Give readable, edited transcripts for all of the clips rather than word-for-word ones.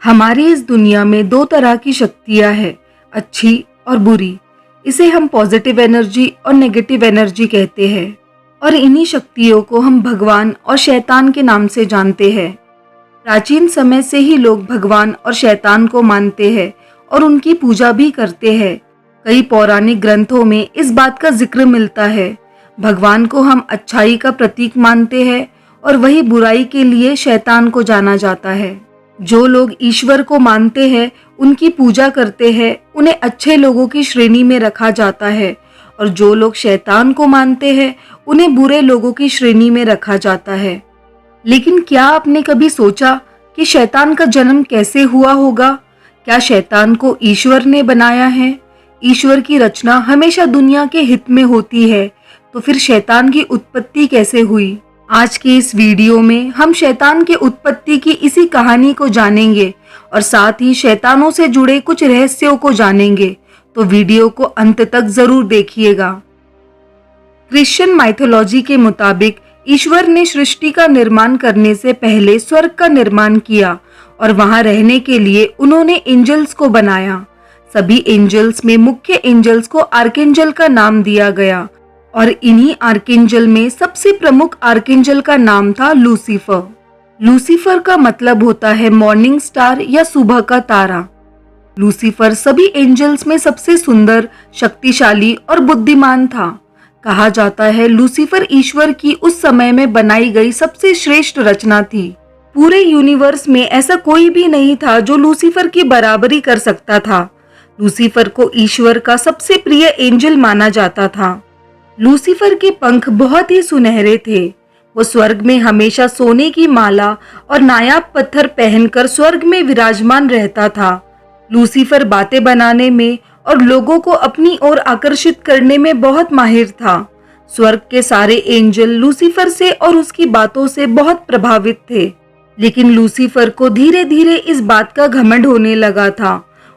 हमारी इस दुनिया में दो तरह की शक्तियां हैं, अच्छी और बुरी। इसे हम पॉजिटिव एनर्जी और नेगेटिव एनर्जी कहते हैं और इन्हीं शक्तियों को हम भगवान और शैतान के नाम से जानते हैं। प्राचीन समय से ही लोग भगवान और शैतान को मानते हैं और उनकी पूजा भी करते हैं। कई पौराणिक ग्रंथों में इस बात का जिक्र मिलता है। भगवान को हम अच्छाई का प्रतीक मानते हैं और वही बुराई के लिए शैतान को जाना जाता है। जो लोग ईश्वर को मानते हैं, उनकी पूजा करते हैं, उन्हें अच्छे लोगों की श्रेणी में रखा जाता है और जो लोग शैतान को मानते हैं, उन्हें बुरे लोगों की श्रेणी में रखा जाता है। लेकिन क्या आपने कभी सोचा कि शैतान का जन्म कैसे हुआ होगा? क्या शैतान को ईश्वर ने बनाया है? ईश्वर की रचना हमेशा दुनिया के हित में होती है, तो फिर शैतान की उत्पत्ति कैसे हुई? आज की इस वीडियो में हम शैतान के उत्पत्ति की इसी कहानी को जानेंगे और साथ ही शैतानों से जुड़े कुछ रहस्यों को जानेंगे, तो वीडियो को अंत तक जरूर देखिएगा। क्रिश्चियन माइथोलॉजी के मुताबिक ईश्वर ने सृष्टि का निर्माण करने से पहले स्वर्ग का निर्माण किया और वहां रहने के लिए उन्होंने एंजल्स को बनाया। सभी एंजल्स में मुख्य एंजल्स को आर्कएंजल का नाम दिया गया और इन्हीं आर्कएंजल में सबसे प्रमुख आर्कएंजल का नाम था लूसीफर। लूसीफर का मतलब होता है मॉर्निंग स्टार या सुबह का तारा। लूसीफर सभी एंजल्स में सबसे सुंदर, शक्तिशाली और बुद्धिमान था। कहा जाता है लूसीफर ईश्वर की उस समय में बनाई गई सबसे श्रेष्ठ रचना थी। पूरे यूनिवर्स में ऐसा कोई भी नहीं था जो लूसीफर की बराबरी कर सकता था। लूसीफर को ईश्वर का सबसे प्रिय एंजल माना जाता था। लूसीफर के पंख बहुत ही सुनहरे थे। वो स्वर्ग में हमेशा सोने की माला और नायाब पत्थर पहनकर स्वर्ग में विराजमान रहता था। लूसीफर बातें बनाने में और लोगों को अपनी ओर आकर्षित करने में बहुत माहिर था। स्वर्ग के सारे एंजल लूसीफर से और उसकी बातों से बहुत प्रभावित थे। लेकिन लूसीफर को धीरे धीरे इस बात का घमंड होने लगा था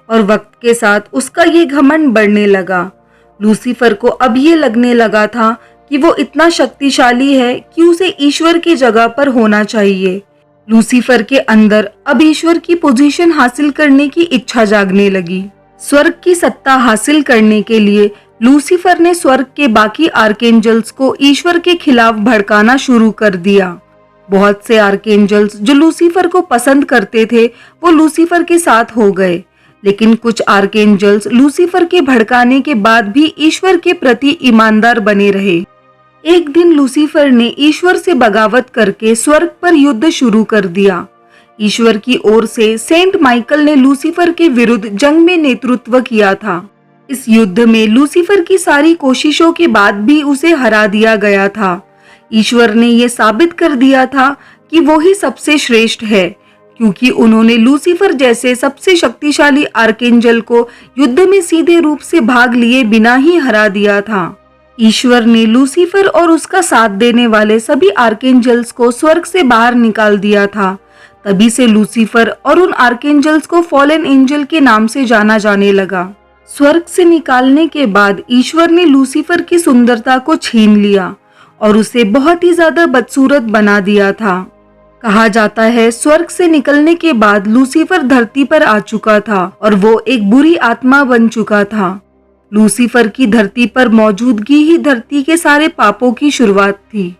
और वक्त के साथ उसका ये घमंड बढ़ने लगा। लूसीफर को अब ये लगने लगा था कि वो इतना शक्तिशाली है कि उसे ईश्वर की जगह पर होना चाहिए। लूसीफर के अंदर अब ईश्वर की पोजीशन हासिल करने की इच्छा जागने लगी। स्वर्ग की सत्ता हासिल करने के लिए लूसीफर ने स्वर्ग के बाकी आर्कएंजल्स को ईश्वर के खिलाफ भड़काना शुरू कर दिया। बहुत से आर्कएंजल्स जो लूसीफर को पसंद करते थे, वो लूसीफर के साथ हो गए। लेकिन कुछ आर्कएंजल्स लूसीफर के भड़काने के बाद भी ईश्वर के प्रति ईमानदार बने रहे। एक दिन लूसीफर ने ईश्वर से बगावत करके स्वर्ग पर युद्ध शुरू कर दिया। ईश्वर की ओर से सेंट माइकल ने लूसीफर के विरुद्ध जंग में नेतृत्व किया था। इस युद्ध में लूसीफर की सारी कोशिशों के बाद भी उसे हरा दिया गया था। ईश्वर ने यह साबित कर दिया था कि वो ही सबसे श्रेष्ठ है, क्योंकि उन्होंने लूसीफर जैसे सबसे शक्तिशाली आर्कएंजल को युद्ध में सीधे रूप से भाग लिए बिना ही हरा दिया था। ईश्वर ने लूसीफर और उसका साथ देने वाले सभी आर्कएंजल्स को स्वर्ग से बाहर निकाल दिया था। तभी से लूसीफर और उन आर्कएंजल्स को फॉलन एंजल के नाम से जाना जाने लगा। स्वर्ग से निकालने के बाद ईश्वर ने लूसीफर की सुंदरता को छीन लिया और उसे बहुत ही ज्यादा बदसूरत बना दिया था। कहा जाता है स्वर्ग से निकलने के बाद लूसीफर धरती पर आ चुका था और वो एक बुरी आत्मा बन चुका था। लूसीफर की धरती पर मौजूदगी ही धरती के सारे पापों की शुरुआत थी।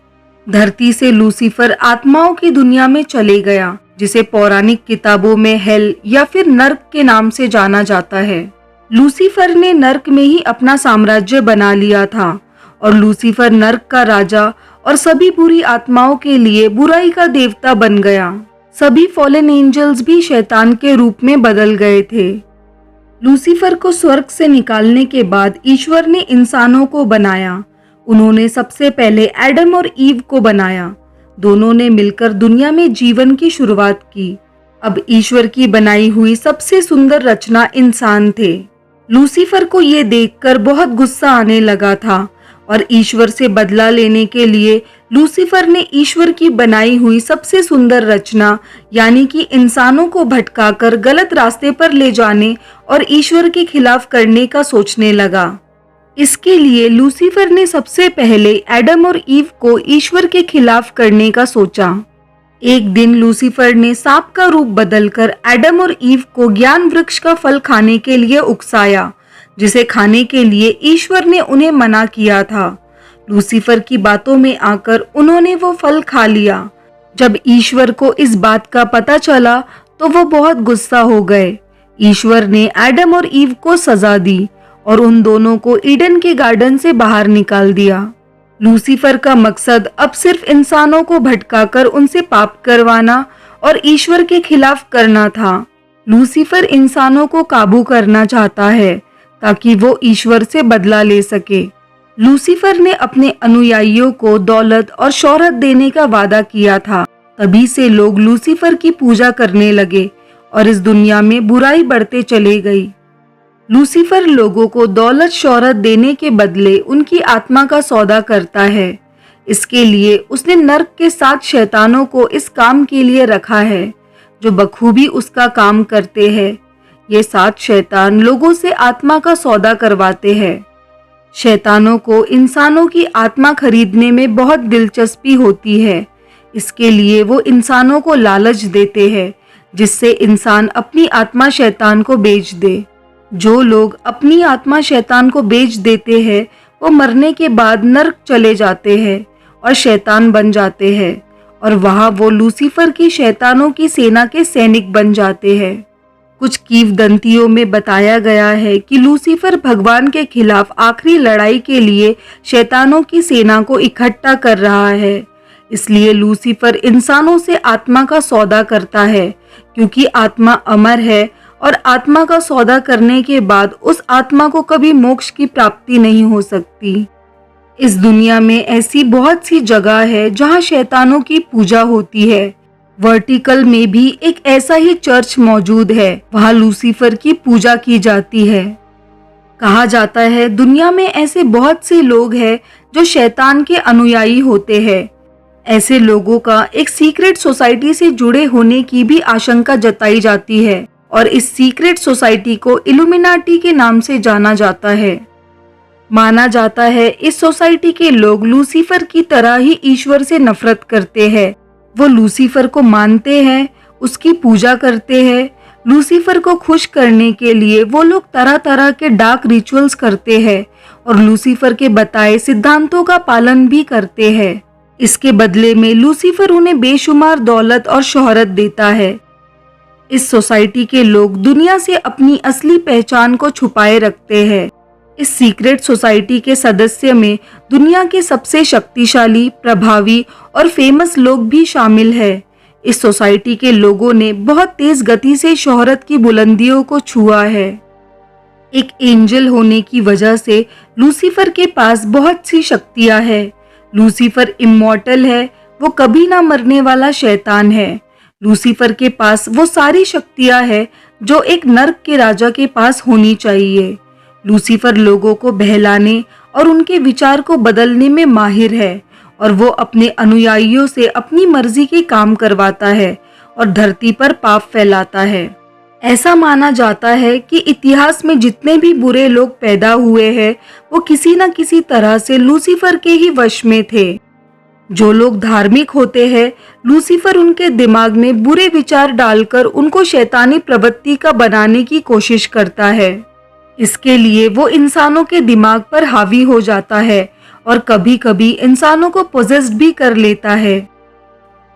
धरती से लूसीफर आत्माओं की दुनिया में चले गया, जिसे पौराणिक किताबों में हेल या फिर नर्क के नाम से जाना जाता है। लूसीफर ने नर्क में ही अपना साम्राज्य बना लिया था और लूसीफर नर्क का राजा और सभी बुरी आत्माओं के लिए बुराई का देवता बन गया। सभी फॉलन एंजल्स भी शैतान के रूप में बदल गए थे। लूसीफर को स्वर्ग से निकालने के बाद ईश्वर ने इंसानों को बनाया। उन्होंने सबसे पहले एडम और ईव को बनाया। दोनों ने मिलकर दुनिया में जीवन की शुरुआत की। अब ईश्वर की बनाई हुई सबसे सुंदर रचना इंसान थे। लूसीफर को ये देखकर बहुत गुस्सा आने लगा था और ईश्वर से बदला लेने के लिए लूसीफर ने ईश्वर की बनाई हुई सबसे सुंदर रचना यानी कि इंसानों को भटकाकर गलत रास्ते पर ले जाने और ईश्वर के खिलाफ करने का सोचने लगा। इसके लिए लूसीफर ने सबसे पहले एडम और ईव को ईश्वर के खिलाफ करने का सोचा। एक दिन लूसीफर ने सांप का रूप बदलकर एडम और ईव को ज्ञान वृक्ष का फल खाने के लिए उकसाया, जिसे खाने के लिए ईश्वर ने उन्हें मना किया था। लूसीफर की बातों में आकर उन्होंने वो फल खा लिया। जब ईश्वर को इस बात का पता चला तो वो बहुत गुस्सा हो गए। ईश्वर ने एडम और ईव को सजा दी और उन दोनों को ईडन के गार्डन से बाहर निकाल दिया। लूसीफर का मकसद अब सिर्फ इंसानों को भटकाकर उनसे पाप करवाना और ईश्वर के खिलाफ करना था। लूसीफर इंसानों को काबू करना चाहता है ताकि वो ईश्वर से बदला ले सके। लूसीफर ने अपने अनुयायियों को दौलत और शोहरत देने का वादा किया था। तभी से लोग लूसीफर की पूजा करने लगे और इस दुनिया में बुराई बढ़ते चले गई। लूसीफर लोगों को दौलत शोहरत देने के बदले उनकी आत्मा का सौदा करता है। इसके लिए उसने नर्क के 7 शैतानों को इस काम के लिए रखा है, जो बखूबी उसका काम करते हैं। ये 7 शैतान लोगों से आत्मा का सौदा करवाते हैं। शैतानों को इंसानों की आत्मा खरीदने में बहुत दिलचस्पी होती है। इसके लिए वो इंसानों को लालच देते हैं, जिससे इंसान अपनी आत्मा शैतान को बेच दे। जो लोग अपनी आत्मा शैतान को बेच देते हैं वो मरने के बाद नर्क चले जाते हैं और शैतान बन जाते हैं और वहां वो लूसीफर की शैतानों की सेना के सैनिक बन जाते हैं। कुछ किंवदंतियों में बताया गया है कि लूसीफर भगवान के खिलाफ आखिरी लड़ाई के लिए शैतानों की सेना को इकट्ठा कर रहा है। इसलिए लूसीफर इंसानों से आत्मा का सौदा करता है, क्योंकि आत्मा अमर है और आत्मा का सौदा करने के बाद उस आत्मा को कभी मोक्ष की प्राप्ति नहीं हो सकती। इस दुनिया में ऐसी बहुत सी जगह है जहां शैतानों की पूजा होती है। वर्टिकल में भी एक ऐसा ही चर्च मौजूद है, वहां लूसीफर की पूजा की जाती है। कहा जाता है दुनिया में ऐसे बहुत से लोग हैं जो शैतान के अनुयायी होते हैं। ऐसे लोगों का एक सीक्रेट सोसाइटी से जुड़े होने की भी आशंका जताई जाती है और इस सीक्रेट सोसाइटी को इल्यूमिनाटी के नाम से जाना जाता है। माना जाता है इस सोसाइटी के लोग लूसीफर की तरह ही ईश्वर से नफरत करते हैं। वो लूसीफर को मानते हैं, उसकी पूजा करते हैं। लूसीफर को खुश करने के लिए वो लोग तरह तरह के डार्क रिचुअल्स करते हैं और लूसीफर के बताए सिद्धांतों का पालन भी करते हैं। इसके बदले में लूसीफर उन्हें बेशुमार दौलत और शोहरत देता है। इस सोसाइटी के लोग दुनिया से अपनी असली पहचान को छुपाए रखते हैं। इस सीक्रेट सोसाइटी के सदस्य में दुनिया के सबसे शक्तिशाली, प्रभावी और फेमस लोग भी शामिल हैं। इस सोसाइटी के लोगों ने बहुत तेज गति से शोहरत की बुलंदियों को छुआ है। एक एंजल होने की वजह से लूसीफर के पास बहुत सी शक्तियां हैं। लूसीफर इमॉर्टल है, वो कभी ना मरने वाला शैतान है। लूसीफर के पास वो सारी शक्तियां हैं जो एक नर्क के राजा के पास होनी चाहिए। लूसीफर लोगों को बहलाने और उनके विचार को बदलने में माहिर है और वो अपने अनुयायियों से अपनी मर्जी के काम करवाता है और धरती पर पाप फैलाता है। ऐसा माना जाता है कि इतिहास में जितने भी बुरे लोग पैदा हुए हैं वो किसी न किसी तरह से लूसीफर के ही वश में थे। जो लोग धार्मिक होते हैं, लूसीफर उनके दिमाग में बुरे विचार डालकर उनको शैतानी प्रवृत्ति का बनाने की कोशिश करता है। इसके लिए वो इंसानों के दिमाग पर हावी हो जाता है और कभी कभी इंसानों को पोजेस्ड भी कर लेता है।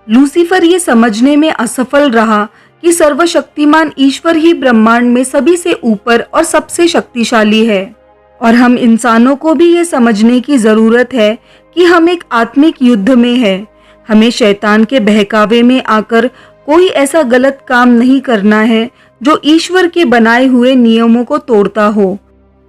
लूसीफर ये समझने में असफल रहा कि सर्वशक्तिमान ईश्वर ही ब्रह्मांड में सभी से ऊपर और सबसे शक्तिशाली है और हम इंसानों को भी ये समझने की जरूरत है कि हम एक आत्मिक युद्ध में हैं। हमें शैतान के बहकावे में आकर कोई ऐसा गलत काम नहीं करना है जो ईश्वर के बनाए हुए नियमों को तोड़ता हो।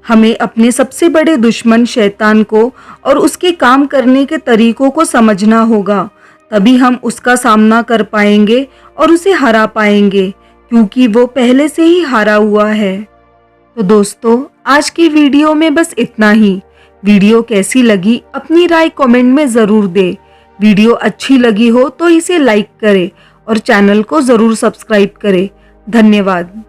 हमें अपने सबसे बड़े दुश्मन शैतान को और उसके काम करने के तरीकों को समझना होगा, तभी हम उसका सामना कर पाएंगे और उसे हरा पाएंगे, क्योंकि वो पहले से ही हारा हुआ है। तो दोस्तों, आज की वीडियो में बस इतना ही। वीडियो कैसी लगी अपनी राय कमेंट में ज़रूर दे। वीडियो अच्छी लगी हो तो इसे लाइक करें और चैनल को ज़रूर सब्सक्राइब करें। धन्यवाद।